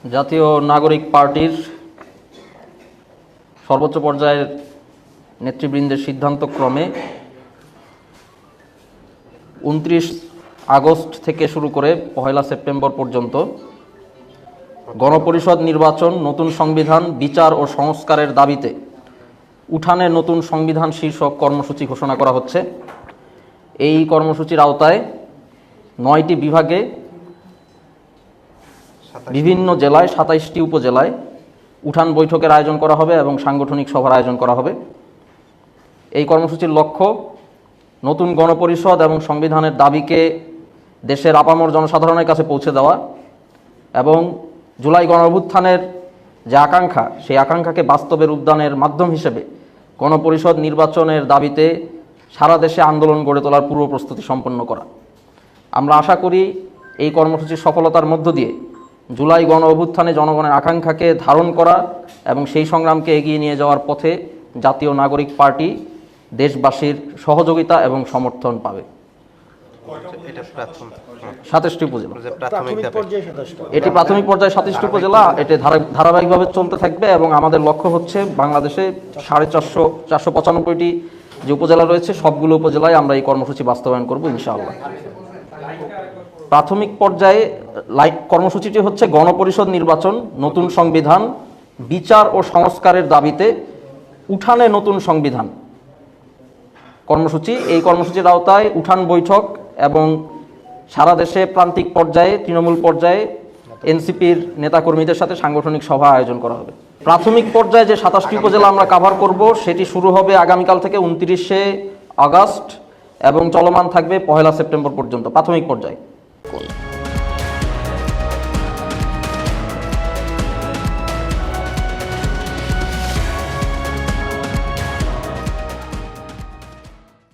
জাতীয় নাগরিক পার্টির সর্বোচ্চ পর্যায়ের নেতৃবৃন্দের সিদ্ধান্তক্রমে 29 আগস্ট থেকে শুরু করে 1 সেপ্টেম্বর পর্যন্ত গণপরিষদ নির্বাচন, নতুন সংবিধান, বিচার ও সংস্কারের দাবিতে উঠানে নতুন সংবিধান শীর্ষক কর্মসূচি ঘোষণা করা হচ্ছে। এই কর্মসূচির আওতায় 9টি বিভাগে বিভিন্ন জেলায় 27টি উপজেলায় উঠান বৈঠকের আয়োজন করা হবে এবং সাংগঠনিক সভার আয়োজন করা হবে। এই কর্মসূচির লক্ষ্য নতুন গণপরিষদ এবং সংবিধানের দাবিকে দেশের আপামর জনসাধারণের কাছে পৌঁছে দেওয়া এবং জুলাই গণঅভ্যুত্থানের যে আকাঙ্ক্ষা, সেই আকাঙ্ক্ষাকে বাস্তবে রূপদানের মাধ্যম হিসেবে গণপরিষদ নির্বাচনের দাবিতে সারা দেশে আন্দোলন গড়ে তোলার পূর্ব প্রস্তুতি সম্পন্ন করা। আমরা আশা করি এই কর্মসূচির সফলতার মধ্য দিয়ে জুলাই গণঅভ্যুত্থানে জনগণের আকাঙ্ক্ষাকে ধারণ করা এবং সেই সংগ্রামকে এগিয়ে নিয়ে যাওয়ার পথে জাতীয় নাগরিক পার্টি দেশবাসীর সহযোগিতা এবং সমর্থন পাবে। 27টি উপজেলা, এটি প্রাথমিক পর্যায়ে 27টি উপজেলা, এটি ধারাবাহিকভাবে চলতে থাকবে এবং আমাদের লক্ষ্য হচ্ছে বাংলাদেশে 495টি যে উপজেলা রয়েছে সবগুলো উপজেলায় আমরা এই কর্মসূচি বাস্তবায়ন করব ইনশাআল্লাহ। প্রাথমিক পর্যায়ে কর্মসূচিটি হচ্ছে গণপরিষদ নির্বাচন, নতুন সংবিধান, বিচার ও সংস্কারের দাবিতে উঠানে নতুন সংবিধান কর্মসূচি। এই কর্মসূচির আওতায় উঠান বৈঠক এবং সারা দেশে প্রান্তিক পর্যায়ে, তৃণমূল পর্যায়ে এনসিপির নেতাকর্মীদের সাথে সাংগঠনিক সভা আয়োজন করা হবে। প্রাথমিক পর্যায়ে যে 27টি উপজেলা আমরা কভার করব সেটি শুরু হবে আগামীকাল থেকে 29শে আগস্ট এবং চলমান থাকবে 1 সেপ্টেম্বর পর্যন্ত প্রাথমিক পর্যায়ে।